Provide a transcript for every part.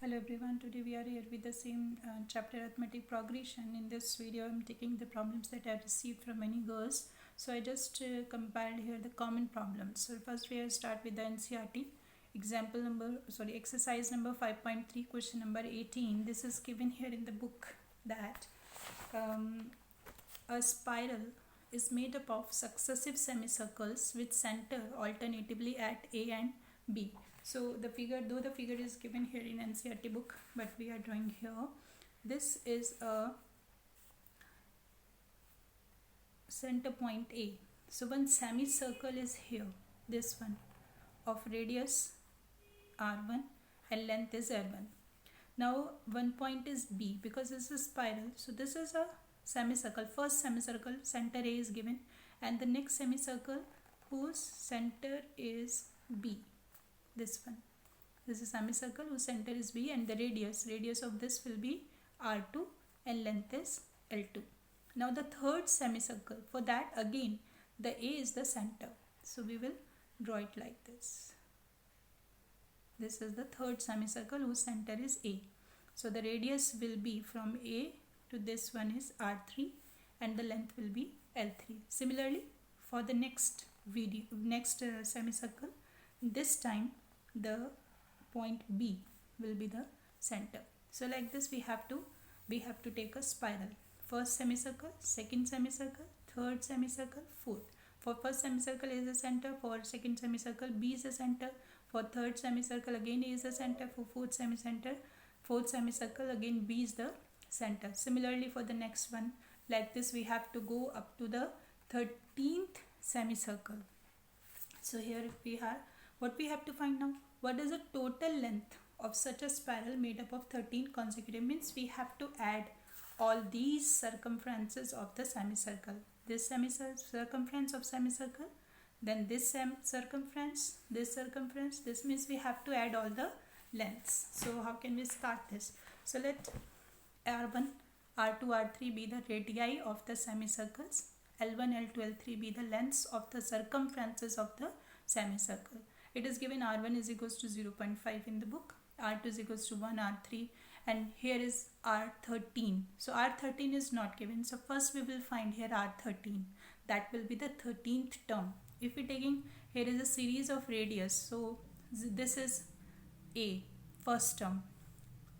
Hello everyone, today we are here with the same chapter arithmetic progression. In this video I'm taking the problems that I received from many girls. So I just compiled here the common problems. So first we will start with the NCERT exercise number 5.3, question number 18. This is given here in the book that a spiral is made up of successive semicircles with center alternatively at A and B. So the figure, though the figure is given here in NCERT book, but we are drawing here. This is a center point A. So one semicircle is here, this one, of radius R1 and length is R1. Now one point is B because this is a spiral. So this is a semicircle. First semicircle, center A is given, and the next semicircle whose center is B. This one. This is a semicircle whose center is B, and the radius of this will be R2 and length is L2. Now the third semicircle, for that again the A is the center. So we will draw it like this. This is the third semicircle whose center is A. So the radius will be from A to this one is R3 and the length will be L3. Similarly, for the next semicircle, this time the point B will be the center. So like this we have to take a spiral. First semicircle, second semicircle, third semicircle, fourth. For first semicircle A is the center, for second semicircle B is the center, for third semicircle again A is the center, for fourth semicircle again B is the center. Similarly for the next one, like this we have to go up to the 13th semicircle. So here we have what we have to find now. What is the total length of such a spiral made up of 13 consecutive? Means we have to add all these circumferences of the semicircle. This circumference of semicircle, then this circumference, this means we have to add all the lengths. So how can we start this? So let R1, R2, R3 be the radii of the semicircles. L1, L2, L3 be the lengths of the circumferences of the semicircle. It is given R1 is equals to 0.5 in the book, R2 is equals to 1, R3, and here is R13. So R13 is not given. So first we will find here R13. That will be the 13th term. If we taking, here is a series of radius. So this is A, first term,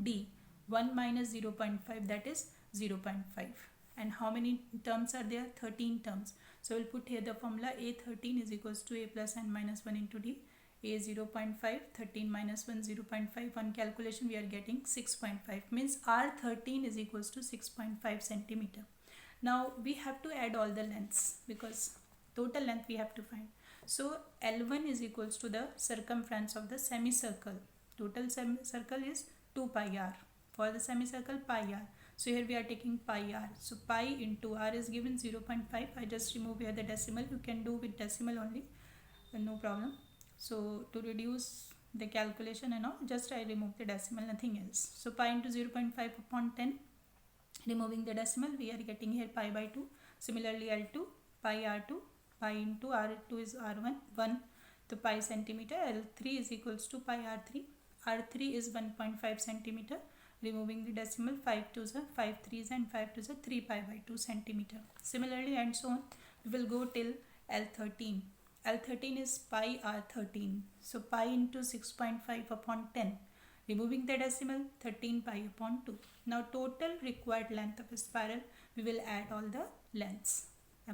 D, 1 minus 0.5, that is 0.5. And how many terms are there? 13 terms. So we'll put here the formula A13 is equals to A plus n minus 1 into D. A 0.5, 13 minus 1, 0.5. On calculation we are getting 6.5. Means R13 is equals to 6.5 centimeter. Now we have to add all the lengths because total length we have to find. So L1 is equals to the circumference of the semicircle. Total semicircle is 2 pi r. For the semicircle, pi r. So here we are taking pi r. So pi into r is given 0.5. I just remove here the decimal. You can do with decimal only, no problem. So to reduce the calculation and all, just I remove the decimal, nothing else. So pi into 0.5 upon 10, removing the decimal, we are getting here pi by 2. Similarly L2, pi r2, pi into r2 is r1, 1 to pi centimeter. L3 is equals to pi r3. R3 is 1.5 centimeter. Removing the decimal, 5 2s are 5 3s and 5 2s are 3 pi by 2 centimeter. Similarly and so on, we will go till L13. L13 is pi r13. So pi into 6.5 upon 10. Removing the decimal, 13 pi upon 2. Now total required length of a spiral, we will add all the lengths.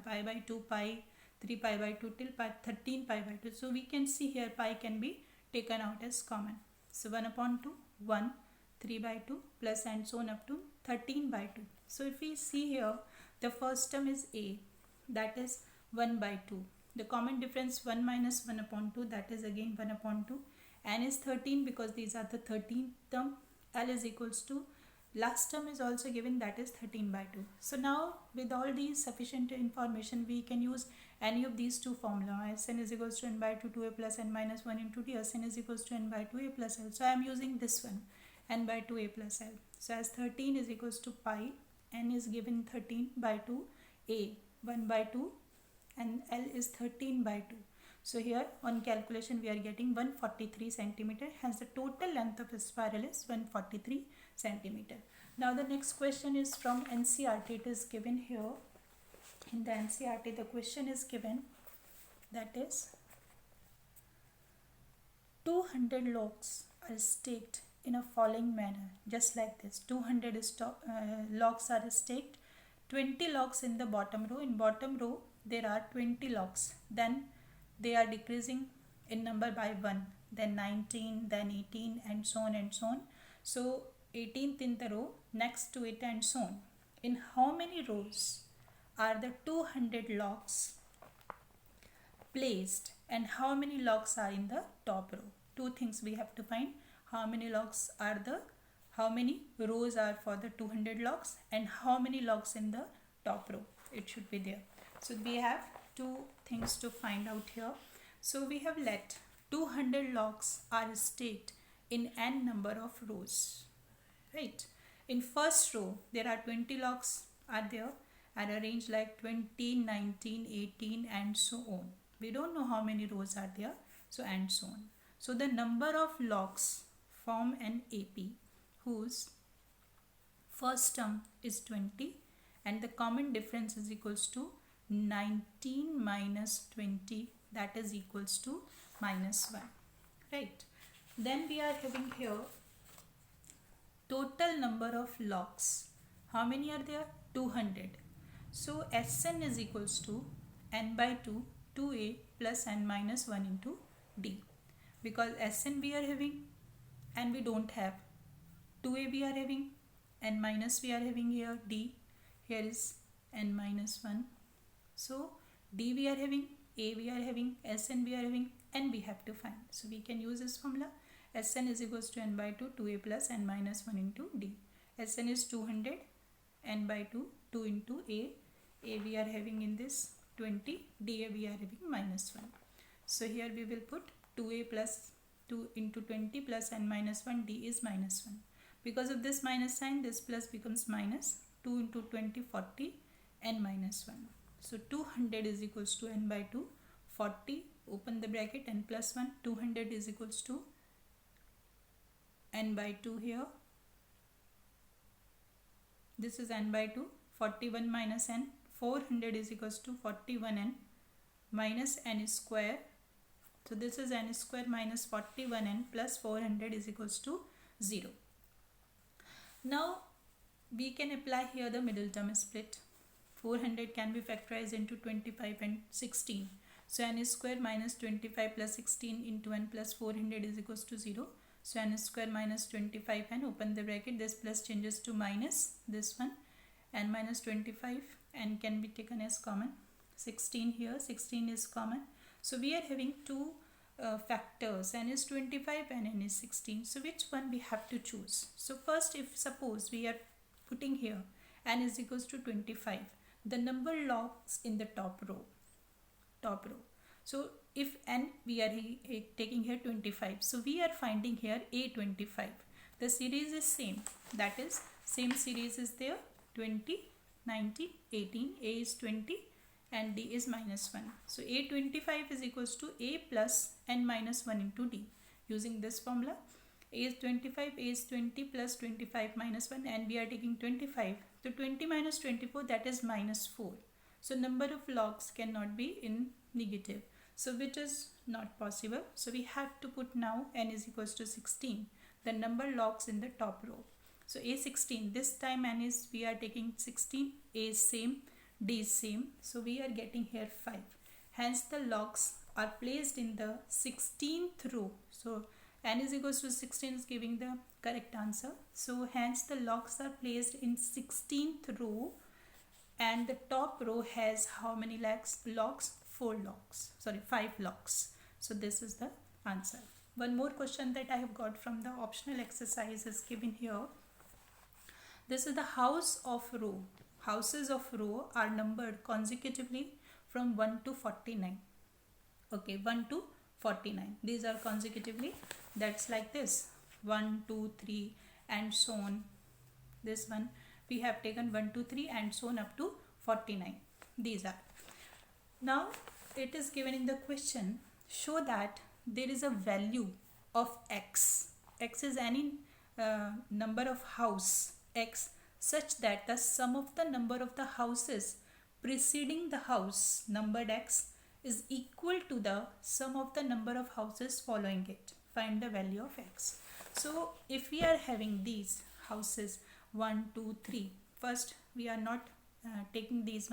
Pi by 2, pi, 3 pi by 2 till pi, 13 pi by 2. So we can see here pi can be taken out as common. So 1 upon 2, 1, 3 by 2 plus and so on up to 13 by 2. So if we see here, the first term is A, that is 1 by 2. The common difference 1 minus 1 upon 2, that is again 1 upon 2. N is 13 because these are the 13th term. L is equals to, last term is also given, that is 13 by 2. So now with all these sufficient information, we can use any of these two formula. Sn is equals to n by 2, 2a plus n minus 1 into d. Sn is equals to n by 2a plus l. So I am using this one, n by 2a plus l. So as 13 is equals to pi, n is given 13 by 2, a 1 by 2 and L is 13 by 2. So here on calculation we are getting 143 centimeter, hence the total length of a spiral is 143 centimeter. Now the next question is from NCERT. It is given here in the NCERT. The question is given, that is 200 logs are staked in a following manner, just like this. 200 logs are staked, 20 logs in the bottom row. In bottom row there are 20 logs, then they are decreasing in number by 1, then 19, then 18, and so on and so on. So 18th in the row, next to it, and so on. In how many rows are the 200 logs placed, and how many logs are in the top row? Two things we have to find. How many logs are how many rows are for the 200 logs, and how many logs in the top row? It should be there. So we have two things to find out here. So we have let 200 logs are staked in n number of rows, right? In first row there are 20 logs are there, and arranged like 20, 19, 18, and so on. We don't know how many rows are there, so and so on. So the number of logs form an AP whose first term is 20, and the common difference is equals to 19 minus 20, that is equals to minus 1, right? Then we are having here total number of logs. How many are there? 200. So Sn is equals to n by 2, 2a plus n minus 1 into d. Because Sn we are having and we don't have, 2a we are having, n minus we are having here, d. Here is n minus 1. So d we are having, a we are having, Sn we are having, n we have to find. So we can use this formula. Sn is equals to n by 2, 2a plus n minus 1 into d. Sn is 200, n by 2, 2 into a we are having in this 20, dA we are having minus 1. So here we will put 2a plus 2 into 20 plus n minus 1, d is minus 1. Because of this minus sign, this plus becomes minus. 2 into 20, 40, n minus 1. So 200 is equals to n by 2, 40, open the bracket, n plus 1, 200 is equals to n by 2 here. This is n by 2, 41 minus n, 400 is equals to 41n minus n square. So this is n square minus 41n plus 400 is equals to 0. Now we can apply here the middle term split. 400 can be factorized into 25 and 16. So n square minus 25 plus 16 into n plus 400 is equals to 0. So n square minus 25 and open the bracket, this plus changes to minus this one, n minus 25, n can be taken as common. 16 here, 16 is common. So we are having two factors, n is 25 and n is 16. So which one we have to choose? So first, if suppose we are putting here n is equals to 25, the number logs in the top row. So if n we are taking here 25, so we are finding here a25. The series is same, that is same series is there, 20, 19, 18, a is 20 and d is minus 1. So a25 is equals to a plus n minus 1 into d. Using this formula, a is 25, a is 20 plus 25 minus 1, and we are taking 25. So 20 minus 24, that is minus 4. So number of logs cannot be in negative. So which is not possible. So we have to put now n is equals to 16. The number logs in the top row. So a16, this time n is, we are taking 16, a is same, d is same. So we are getting here 5. Hence the logs are placed in the 16th row. So n is equals to 16 is giving the correct answer. So hence the logs are placed in 16th row, and the top row has how many logs? 5 logs. So this is the answer. One more question that I have got from the optional exercise is given here. This is the house of row. Houses of row are numbered consecutively from 1 to 49. Okay, 1 to 49. These are consecutively. That's like this. 1, 2, 3 and so on. This one we have taken 1, 2, 3 and so on up to 49. These are. Now it is given in the question show that there is a value of x. X is any number of house x such that the sum of the number of the houses preceding the house numbered x is equal to the sum of the number of houses following it. Find the value of x. So if we are having these houses 1, 2, 3, first we are not taking these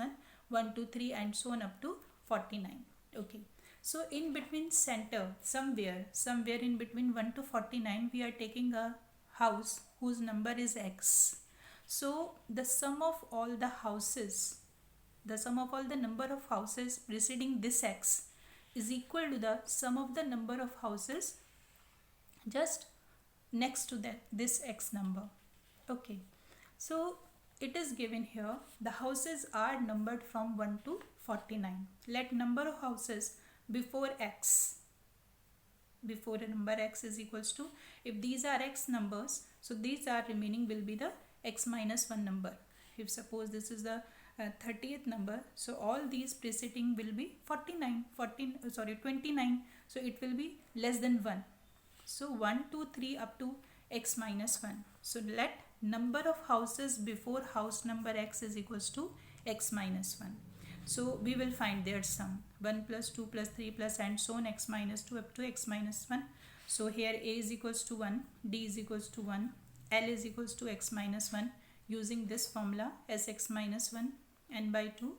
1, 2, 3 and so on up to 49. Okay. So in between center, somewhere in between 1 to 49, we are taking a house whose number is x. So the sum of all the houses, the sum of all the number of houses preceding this x is equal to the sum of the number of houses just next to that this x number. Okay. So it is given here the houses are numbered from 1 to 49. Let number of houses before x, before a number x is equals to, if these are x numbers, so these are remaining will be the x minus 1 number. If suppose this is the 30th number, so all these preceding will be 29, 29, so it will be less than 1. So 1, 2, 3 up to x minus 1. So let number of houses before house number x is equals to x minus 1. So we will find their sum 1 plus 2 plus 3 plus and so on x minus 2 up to x minus 1. So here a is equals to 1, d is equals to 1, l is equals to x minus 1 using this formula as x minus 1 and by 2.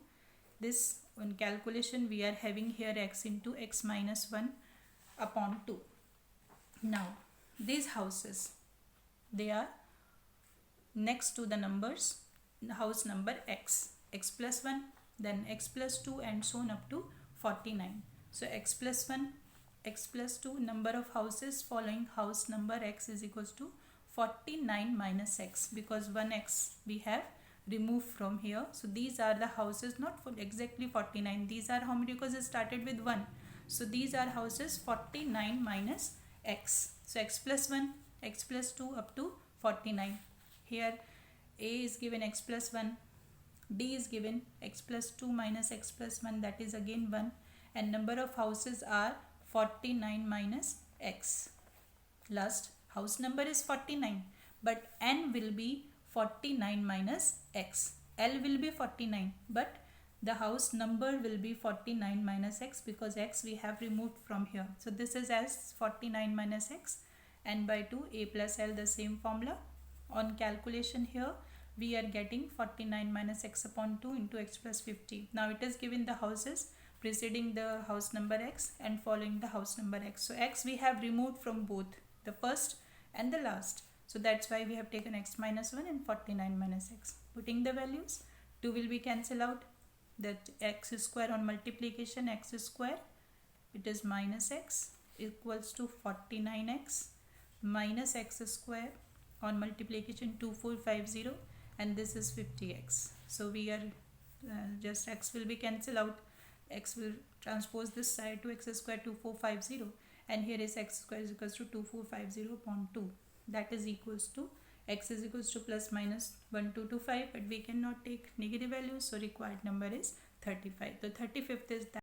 This one calculation we are having here x into x minus 1 upon 2. Now these houses, they are next to the numbers house number x, x plus 1, then x plus 2 and so on up to 49. So x plus 1, x plus 2, number of houses following house number x is equals to 49 minus x, because 1x we have removed from here. So these are the houses not for exactly 49. These are how many, because it started with 1. So these are houses 49 minus x. So x plus 1, x plus 2 up to 49. Here a is given x plus 1, d is given x plus 2 minus x plus 1, that is again 1, and number of houses are 49 minus x. Last house number is 49, but n will be 49 minus x. L will be 49, but the house number will be 49 minus x, because x we have removed from here. So this is as 49 minus x, and by 2 a plus l, the same formula. On calculation here we are getting 49 minus x upon 2 into x plus 50. Now it is given the houses preceding the house number x and following the house number x. So x we have removed from both the first and the last. So that's why we have taken x minus 1 and 49 minus x. Putting the values, 2 will be cancelled out. That x square on multiplication, x square, it is minus x equals to 49x minus x square on multiplication 2450, and this is 50x. So we are just x will be cancelled out, x will transpose this side to x square 2450, and here is x square is equals to 2450 upon 2, that is equals to x is equals to plus minus 1225, but we cannot take negative values, so required number is 35. The 35th is that